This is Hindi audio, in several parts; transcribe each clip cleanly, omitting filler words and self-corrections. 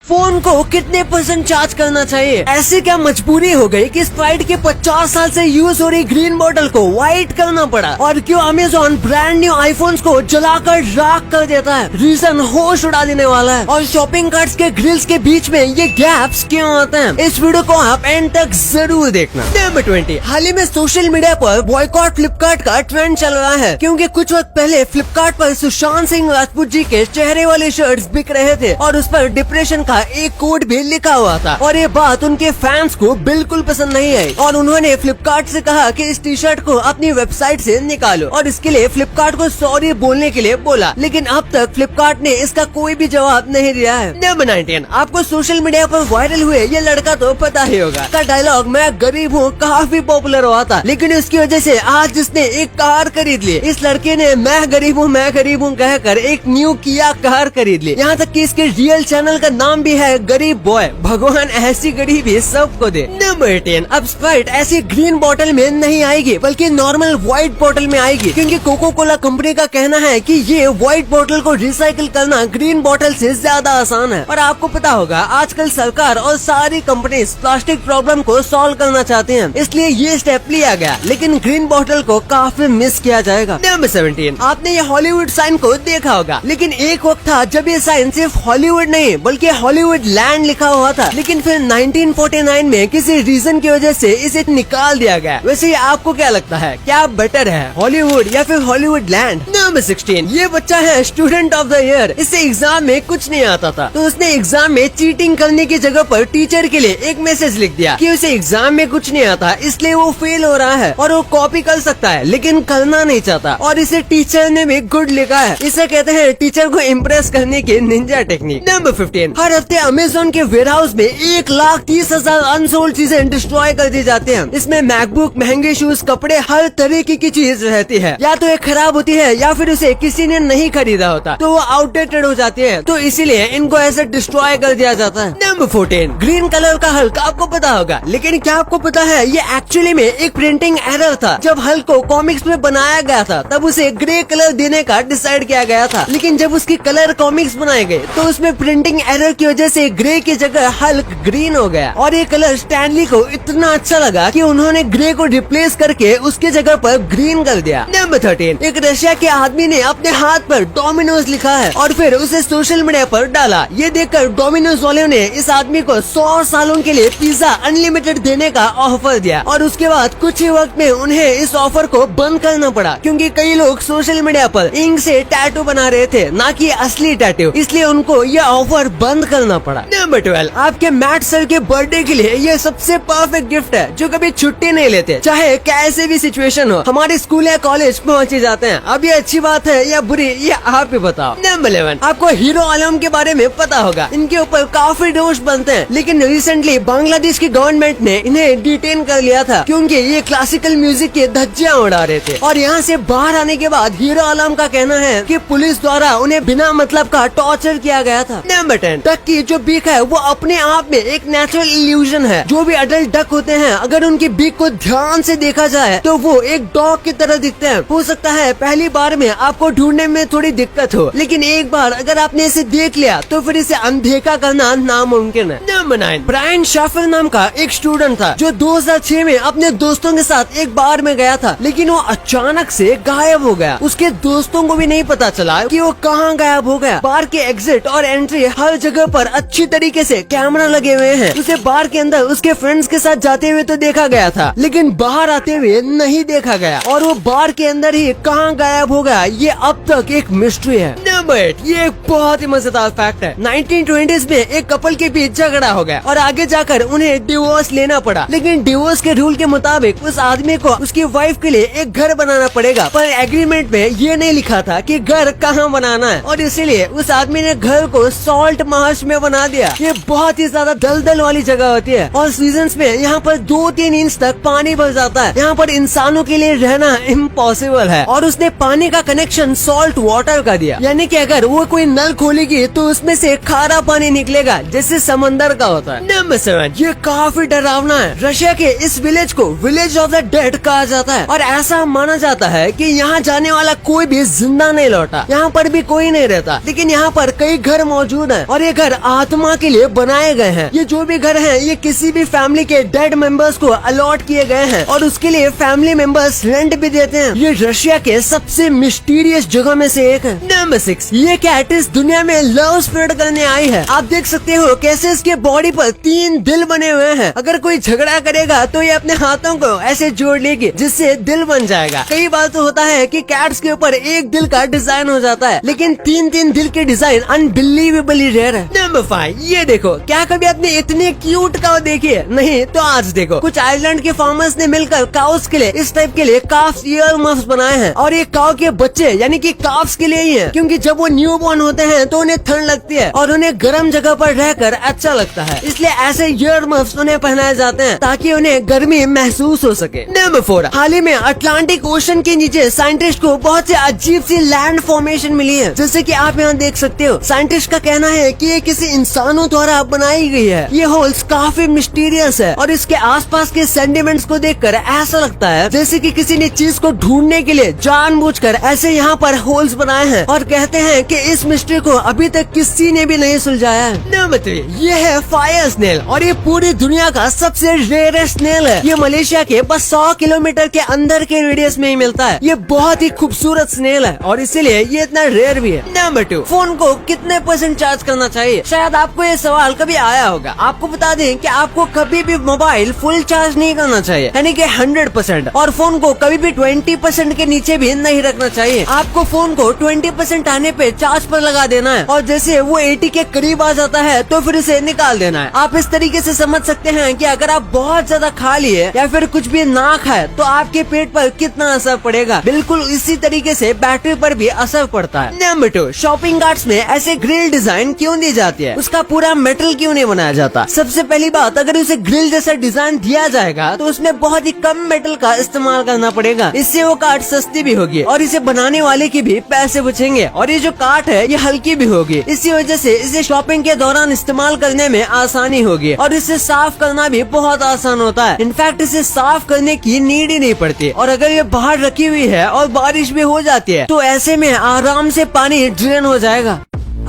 फोन को कितने % चार्ज करना चाहिए। ऐसे क्या मजबूरी हो गई कि स्प्राइट के 50 साल से यूज हो रही ग्रीन बोतल को व्हाइट करना पड़ा। और क्यों अमेज़न ब्रांड न्यू आईफोन्स को जलाकर राख कर देता है। रीजन होश उड़ा देने वाला है। और शॉपिंग कार्ट्स के ग्रिल्स के बीच में ये गैप्स क्यों आते हैं, इस वीडियो को आप एंड तक जरूर देखना। नंबर 20, हाल ही में सोशल मीडिया पर बॉयकॉट फ्लिपकार्ट का ट्रेंड चल रहा है, क्योंकि कुछ वक्त पहले फ्लिपकार्ट पर सुशांत सिंह राजपूत जी के चेहरे वाले शर्ट्स बिक रहे थे और उस पर डिप्रेशन का एक कोड भी लिखा हुआ था। और ये बात उनके फैंस को बिल्कुल पसंद नहीं आई और उन्होंने फ्लिपकार्ट से कहा कि इस टी शर्ट को अपनी वेबसाइट से निकालो और इसके लिए फ्लिपकार्ट को सॉरी बोलने के लिए बोला, लेकिन अब तक फ्लिपकार्ट ने इसका कोई भी जवाब नहीं दिया है। नंबर 19, आपको सोशल मीडिया पर वायरल हुए ये लड़का तो पता ही होगा। का डायलॉग मैं गरीब हूँ काफी पॉपुलर हुआ था, लेकिन इसकी वजह से आज जिसने एक कार खरीद ली, इस लड़के ने मैं गरीब हूँ कहकर एक न्यू किया कार खरीद ली। यहाँ तक कि इसके रियल चैनल का नाम भी है गरीब बॉय। भगवान ऐसी गरीबी सबको दे। नंबर 18, अब स्प्राइट ऐसी ग्रीन बोतल में नहीं आएगी बल्कि नॉर्मल व्हाइट बोतल में आएगी, क्योंकि कोको कोला कंपनी का कहना है कि ये व्हाइट बोतल को रिसाइकिल करना ग्रीन बोतल से ज्यादा आसान है। और आपको पता होगा आजकल सरकार और सारी कंपनी प्लास्टिक प्रॉब्लम को सॉल्व करना चाहते हैं, इसलिए ये स्टेप लिया गया, लेकिन ग्रीन बोतल को काफी मिस किया जाएगा। नंबर 17, आपने ये हॉलीवुड साइन को देखा होगा, लेकिन एक वक्त था जब ये साइन सिर्फ हॉलीवुड नहीं बल्कि हॉलीवुड लैंड लिखा हुआ था, लेकिन फिर 1949 में किसी रीजन की वजह से इसे निकाल दिया गया। वैसे आपको क्या लगता है, क्या बेटर है हॉलीवुड या फिर हॉलीवुड लैंड? नंबर 16, ये बच्चा है स्टूडेंट ऑफ द ईयर। इससे एग्जाम में कुछ नहीं आता था, तो उसने एग्जाम में चीटिंग करने की जगह पर टीचर के लिए एक मैसेज लिख दिया कि उसे एग्जाम में कुछ नहीं आता, इसलिए वो फेल हो रहा है और वो कॉपी कर सकता है लेकिन करना नहीं चाहता, और इसे टीचर ने भी गुड लिखा है। इसे कहते हैं टीचर को इम्प्रेस करने की निंजा टेक्निक। नंबर 15, हर हफ्ते अमेज़न के वेयरहाउस में 1,30,000 अनसोल्ड चीजें डिस्ट्रॉय कर दी जाती हैं। इसमें मैकबुक, महंगे शूज, कपड़े, हर तरीके की चीज रहती है। या तो ये खराब होती है या फिर उसे किसी ने नहीं खरीदा होता, तो वो आउटडेटेड हो जाती है, तो इसीलिए इनको ऐसे डिस्ट्रॉय कर दिया जाता है। नंबर 14, ग्रीन कलर का हल्क आपको पता होगा, लेकिन क्या आपको पता है ये एक्चुअली में एक प्रिंटिंग एरर था। जब हल्क को कॉमिक्स में बनाया गया था तब उसे ग्रे कलर देने का डिसाइड किया गया था, लेकिन जब उसकी कलर कॉमिक्स बनाए गए तो उसमें प्रिंटिंग एरर की वजह से ग्रे की जगह हल्क ग्रीन हो गया। और ये कलर स्टैनली को इतना अच्छा लगा कि उन्होंने ग्रे को रिप्लेस करके उसके जगह पर ग्रीन कर दिया। नंबर 13, एक रशिया के आदमी ने अपने हाथ पर डोमिनोज लिखा है और फिर उसे सोशल मीडिया पर डाला। ये देखकर डोमिनोज वालों ने इस आदमी को 100 सालों के लिए पिज्जा अनलिमिटेड देने का ऑफर दिया, और उसके बाद कुछ ही वक्त में उन्हें इस ऑफर को बंद करना पड़ा, क्योंकि कई लोग सोशल मीडिया पर इंक से टैटू बना रहे थे, ना कि असली टैटू, इसलिए उनको यह ऑफर बंद करना पड़ा। नंबर 12, आपके मैट सर के बर्थडे के लिए ये सबसे परफेक्ट गिफ्ट है, जो कभी छुट्टी नहीं लेते, चाहे कैसे भी सिचुएशन हो, हमारे स्कूल या कॉलेज पहुँच ही जाते हैं। अब ये अच्छी बात है या बुरी, ये आप ही बताओ। नंबर 11, आपको हीरो आलम के बारे में पता होगा, इनके ऊपर काफी दोष बनते हैं, लेकिन रिसेंटली बांग्लादेश की गवर्नमेंट ने इन्हें डिटेन कर लिया था, क्योंकि ये क्लासिकल म्यूजिक के धज्जियां उड़ा रहे थे। और यहाँ से बाहर आने के बाद हीरो आलम का कहना है कि पुलिस द्वारा उन्हें बिना मतलब का टॉर्चर किया गया था। नंबर 10, डक की जो बीक है वो अपने आप में एक नेचुरल इल्यूजन है। जो भी अडल्ट डक होते हैं, अगर उनकी बीक को ध्यान से देखा जाए तो वो एक डॉग की तरह दिखते हैं। हो सकता है पहली बार में आपको ढूंढने में थोड़ी दिक्कत हो, लेकिन एक बार अगर आपने इसे देख लिया तो फिर इसे अनदेखा करना नामुमकिन है। नंबर 9, ब्रायन शाफर नाम का एक स्टूडेंट था जो 2006 में अपने दोस्तों के साथ एक बार में गया था, लेकिन वो अचानक से गायब हो गया। उसके दोस्तों को भी नहीं पता चला कि वो कहाँ गायब हो गया। बार के एग्जिट और एंट्री हर जगह पर अच्छी तरीके से कैमरा लगे हुए हैं। उसे बार के अंदर उसके फ्रेंड्स के साथ जाते हुए तो देखा गया था, लेकिन बाहर आते हुए नहीं देखा गया, और वो बार के अंदर ही कहाँ गायब हो गया, ये अब तक एक मिस्ट्री है। नंबर 8, ये एक बहुत ही मजेदार फैक्ट है। 1920s में एक कपल के बीच झगड़ा हो गया और आगे जाकर उन्हें डिवोर्स लेना पड़ा, लेकिन डिवोर्स के रूल के मुताबिक उस आदमी को उसकी वाइफ के लिए एक घर बनाना पड़ेगा, पर एग्रीमेंट में ये नहीं लिखा था कि घर कहाँ बनाना है, और इसीलिए उस आदमी ने घर को सॉल्ट मार्श में बना दिया। ये बहुत ही ज्यादा दलदल वाली जगह होती है और सीजन्स में यहाँ पर 2-3 इंच तक पानी भर जाता है। यहाँ पर इंसानों के लिए रहना इम्पॉसिबल है, और उसने पानी का कनेक्शन सॉल्ट वाटर का दिया, यानी कि अगर वो कोई नल खोलेगी तो उसमें से खारा पानी निकलेगा, जैसे समंदर का होता है। नंबर 7, ये काफी डरावना है। रशिया के इस विलेज को विलेज ऑफ द डेड कहा जाता है और ऐसा माना जाता है कि यहाँ जाने वाला कोई भी जिंदा नहीं लौटा। यहाँ पर भी कोई नहीं रहता, लेकिन यहाँ पर कई घर मौजूद हैं और ये घर आत्मा के लिए बनाए गए हैं। ये जो भी घर हैं, ये किसी भी फैमिली के डेड मेंबर्स को अलॉट किए गए हैं और उसके लिए फैमिली मेंबर्स रेंट भी देते हैं। ये रशिया के सबसे मिस्टीरियस जगह में से एक है। नंबर 6, ये कैट इस दुनिया में लव स्प्रेड करने आई है। आप देख सकते हो कैसे इसके बॉडी पर 3 दिल बने हुए हैं। अगर कोई झगड़ा करेगा तो ये अपने हाथों को ऐसे जोड़ लेगी जिससे दिल बन जाएगा। कई बार तो होता है कि कैट्स के ऊपर एक दिल का डिजाइन हो जाता है, लेकिन 3 दिल के डिजाइन अनबिलीवेबली रेयर है। नंबर 5, ये देखो, क्या कभी आपने इतने क्यूट काऊ देखी है? नहीं तो आज देखो, कुछ आयरलैंड के फार्मर्स ने मिलकर काउस के लिए इस टाइप के लिए काफ्स ईयर मफ्स बनाए हैं और ये काऊ के बच्चे यानी कि काफ्स के लिए ही है, क्योंकि जब वो न्यू बॉर्न होते हैं तो उन्हें ठंड लगती है और उन्हें गर्म जगह पर रहकर अच्छा लगता है, इसलिए ऐसे ईयर मफ्स उन्हें पहनाए जाते हैं ताकि उन्हें गर्मी महसूस हो सके। नंबर 4, हाल ही में अटलांटिक ओशन के नीचे साइंटिस्ट को बहुत से अजीब सी लैंड फॉर्मेशन मिली है, जैसे कि आप यहाँ देख सकते हो। साइंटिस्ट का कहना है कि ये किसी इंसानों द्वारा बनाई गई है। ये होल्स काफी मिस्टीरियस है और इसके आसपास के सेंटिमेंट्स को देखकर ऐसा लगता है जैसे कि किसी ने चीज को ढूंढने के लिए जानबूझकर ऐसे यहाँ पर होल्स बनाए हैं और कहते हैं कि इस मिस्ट्री को अभी तक किसी ने भी नहीं सुलझाया है। नंबर 3, ये है फायर स्नेल और ये पूरी दुनिया का सबसे रेयरेस्ट स्नेल है। ये मलेशिया के बस 100 किलोमीटर के अंदर के रेडियस में ही मिलता है। ये बहुत ही खूबसूरत स्नेल है और इसीलिए ये इतना रेयर भी है। नंबर 2, फोन को कितने % चार्ज करना चाहिए? शायद आपको ये सवाल कभी आया होगा। आपको बता दें कि आपको कभी भी मोबाइल फुल चार्ज नहीं करना चाहिए, यानी कि 100%, और फोन को कभी भी 20% के नीचे भी नहीं रखना चाहिए। आपको फोन को 20% आने पे चार्ज पर लगा देना है और जैसे वो 80 के करीब आ जाता है तो फिर इसे निकाल देना है। आप इस तरीके से समझ सकते हैं कि अगर आप बहुत ज्यादा खा लिए या फिर कुछ भी ना खाए तो आपके पेट पर कितना असर पड़ेगा। बिल्कुल इसी तरीके से बैटरी पर भी असर पड़ता है। नंबर 2, शॉपिंग कार्ट्स में ऐसे ग्रिल डिजाइन क्यों दी जाती है? उसका पूरा मेटल क्यों नहीं बनाया जाता? सबसे पहली बात, अगर उसे ग्रिल जैसा डिजाइन दिया जाएगा तो उसमें बहुत ही कम मेटल का इस्तेमाल करना पड़ेगा। इससे वो कार्ट सस्ती भी होगी और इसे बनाने वाले के भी पैसे बचेंगे और ये जो कार्ट है ये हल्की भी होगी। इसी वजह से इसे शॉपिंग के दौरान इस्तेमाल करने में आसानी होगी और इसे साफ करना भी बहुत आसान होता है। इनफैक्ट इसे साफ करने की नीड ही नहीं पड़ती और अगर ये बाहर रखी हुई है और बारिश भी हो जाती है तो ऐसे में आराम से पानी ड्रेन हो जाएगा।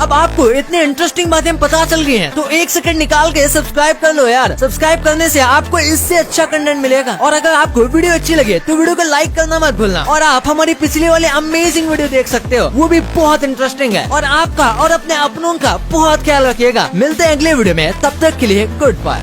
अब आपको इतने इंटरेस्टिंग बातें पता चल गई हैं, तो 1 सेकंड निकाल के सब्सक्राइब कर लो यार। सब्सक्राइब करने से आपको इससे अच्छा कंटेंट मिलेगा और अगर आपको वीडियो अच्छी लगे तो वीडियो को लाइक करना मत भूलना और आप हमारी पिछले वाले अमेजिंग वीडियो देख सकते हो, वो भी बहुत इंटरेस्टिंग है। और आपका और अपने अपनों का बहुत ख्याल रखिएगा। मिलते हैं अगले वीडियो में, तब तक के लिए गुड बाय।